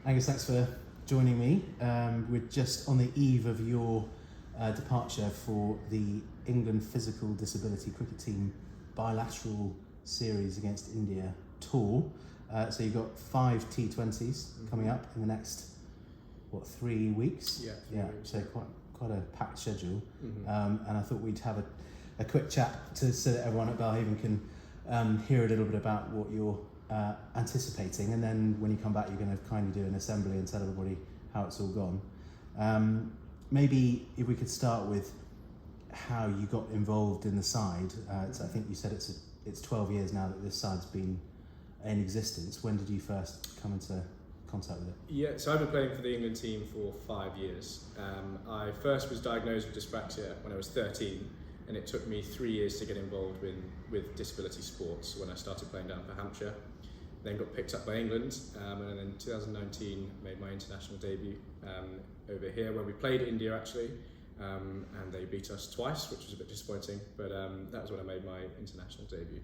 Angus, thanks for joining me. We're just on the eve of your departure for the England Physical Disability Cricket Team bilateral series against India tour. So you've got 5 T20s coming up in the next, 3 weeks? Yeah, 3 weeks. So quite a packed schedule. And I thought we'd have a quick chat so that everyone at Belhaven can hear a little bit about what you're anticipating, and then when you come back you're going to kindly do an assembly and tell everybody how it's all gone. Maybe if we could start with how you got involved in the side. I think you said it's 12 years now that this side's been in existence. When did you first come into contact with it? Yeah, so I've been playing for the England team for 5 years. I first was diagnosed with dyspraxia when I was 13, and it took me 3 years to get involved with disability sports when I started playing down for Hampshire. Then got picked up by England, and then in 2019 made my international debut over here, where we played India actually, and they beat us twice, which was a bit disappointing, but that was when I made my international debut.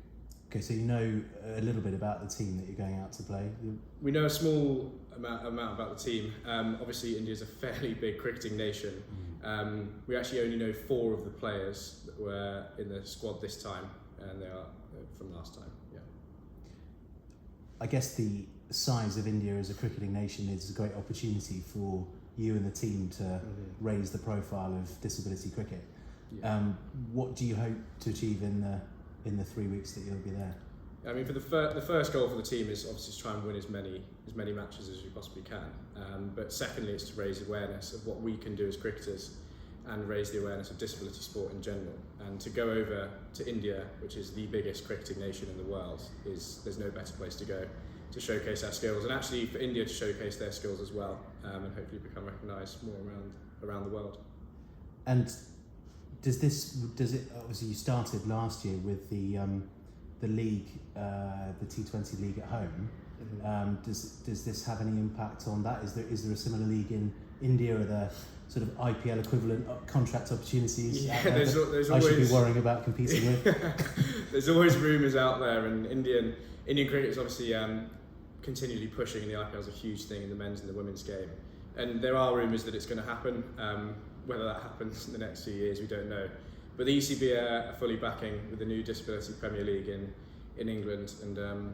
Okay, so you know a little bit about the team that you're going out to play? We know a small amount about the team. Obviously India's a fairly big cricketing nation. We actually only know 4 of the players that were in the squad this time, and they are from last time. Yeah. I guess the size of India as a cricketing nation is a great opportunity for you and the team to raise the profile of disability cricket. Yeah. What do you hope to achieve in the 3 weeks that you'll be there? I mean, for the first goal for the team is obviously to try and win as many matches as we possibly can. But secondly, it's to raise awareness of what we can do as cricketers, and raise the awareness of disability sport in general. And to go over to India, which is the biggest cricketing nation in the world, there's no better place to go to showcase our skills, and actually for India to showcase their skills as well, and hopefully become recognised more around the world. And does it obviously you started last year with the league, the T20 league at home. Does this have any impact on that? Is there a similar league in India? Are there sort of IPL equivalent contract opportunities out there there's I always, should be worrying about competing with? There's always rumours out there, and Indian cricket is obviously continually pushing, and the IPL is a huge thing in the men's and the women's game. And there are rumours that it's going to happen. Whether that happens in the next few years, we don't know. But the ECB are fully backing with the new Disability Premier League in England, and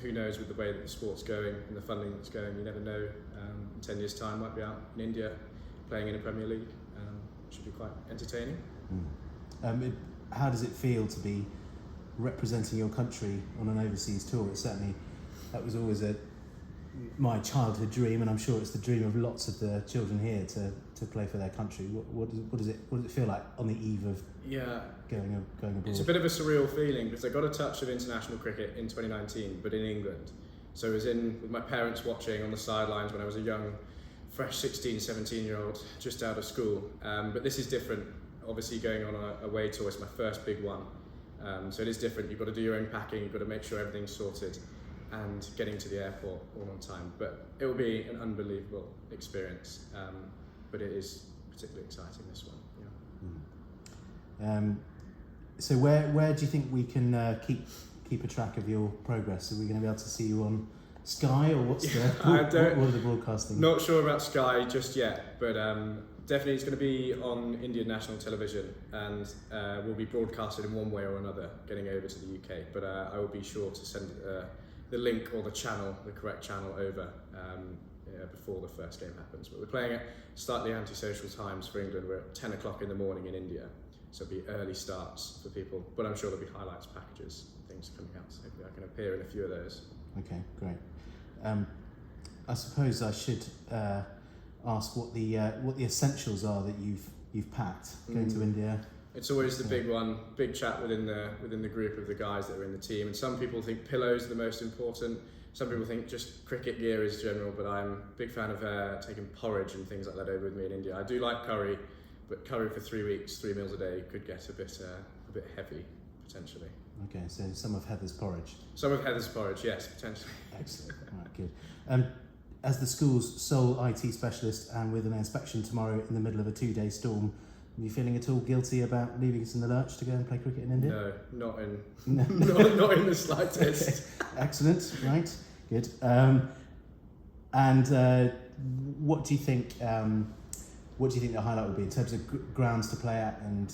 who knows with the way that the sport's going and the funding that's going, you never know. In 10 years' time, might be out in India playing in a Premier League. Should be quite entertaining. How does it feel to be representing your country on an overseas tour? That was always my childhood dream, and I'm sure it's the dream of lots of the children here to play for their country. What does it feel like on the eve of going abroad? It's a bit of a surreal feeling, because I got a touch of international cricket in 2019, but in England. So I was with my parents watching on the sidelines when I was a young, fresh 16, 17-year-old, just out of school. But this is different. Obviously going on a away tour, it's my first big one. So it is different. You've got to do your own packing, you've got to make sure everything's sorted, and getting to the airport all on time. But it will be an unbelievable experience. But it is particularly exciting, this one. Yeah. So where do you think we can keep a track of your progress? Are we going to be able to see you on Sky, or what are the broadcasting? Not sure about Sky just yet, but definitely it's going to be on Indian national television, and will be broadcasted in one way or another getting over to the UK. But I will be sure to send the link or the correct channel over before the first game happens. But we're playing at slightly antisocial times for England. We're at 10 o'clock in the morning in India, so it'll be early starts for people. But I'm sure there'll be highlights packages, things coming out, so hopefully I can appear in a few of those. Okay, great. I suppose I should ask what the essentials are that you've packed going to India. It's always the big one, big chat within the group of the guys that are in the team. And some people think pillows are the most important. Some people think just cricket gear is general, but I'm a big fan of taking porridge and things like that over with me in India. I do like curry, but curry for 3 weeks, 3 meals a day, could get a bit heavy potentially. Okay, so some of Heather's porridge. Some of Heather's porridge, yes, potentially. Excellent. All right, good. As the school's sole IT specialist, and with an inspection tomorrow in the middle of a 2-day storm, are you feeling at all guilty about leaving us in the lurch to go and play cricket in India? No, not in the slightest. Excellent. Right. Good. And what do you think? What do you think the highlight will be in terms of grounds to play at and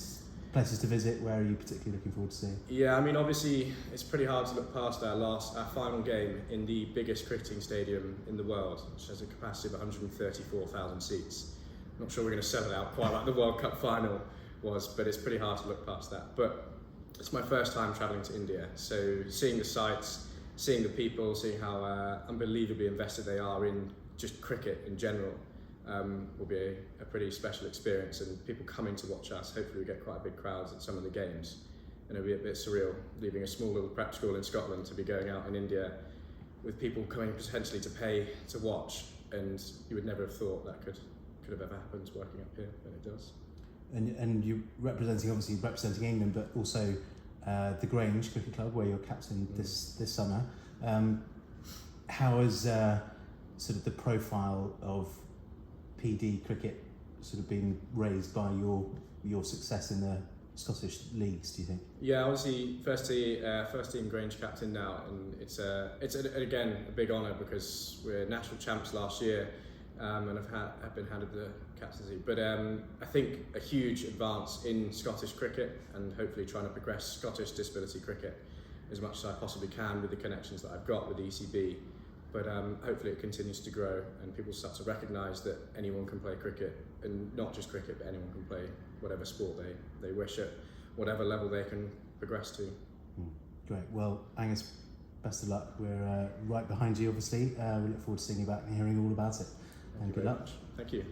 places to visit? Where are you particularly looking forward to seeing? Yeah, I mean, obviously, it's pretty hard to look past our final game in the biggest cricketing stadium in the world, which has a capacity of 134,000 seats. I'm not sure we're going to sell it out quite like the World Cup final was, but it's pretty hard to look past that. But it's my first time travelling to India, so seeing the sights, seeing the people, seeing how unbelievably invested they are in just cricket in general, will be a pretty special experience, and people coming to watch us. Hopefully we get quite a big crowds at some of the games, and it'll be a bit surreal leaving a small little prep school in Scotland to be going out in India with people coming potentially to pay to watch, and you would never have thought that could have ever happened working up here, but it does. And you're representing England, but also the Grange Cricket Club, where you're captain this summer. How has sort of the profile of PD cricket sort of been raised by your success in the Scottish leagues, do you think? Yeah, obviously first team Grange captain now, and it's again a big honour because we're national champs last year, and have been handed the captaincy. But I think a huge advance in Scottish cricket, and hopefully trying to progress Scottish disability cricket as much as I possibly can with the connections that I've got with the ECB. But hopefully it continues to grow and people start to recognise that anyone can play cricket, and not just cricket, but anyone can play whatever sport they wish at whatever level they can progress to. Great. Well, Angus, best of luck. We're right behind you, obviously. We look forward to seeing you back and hearing all about it. Thank you good very luck. much. Thank you.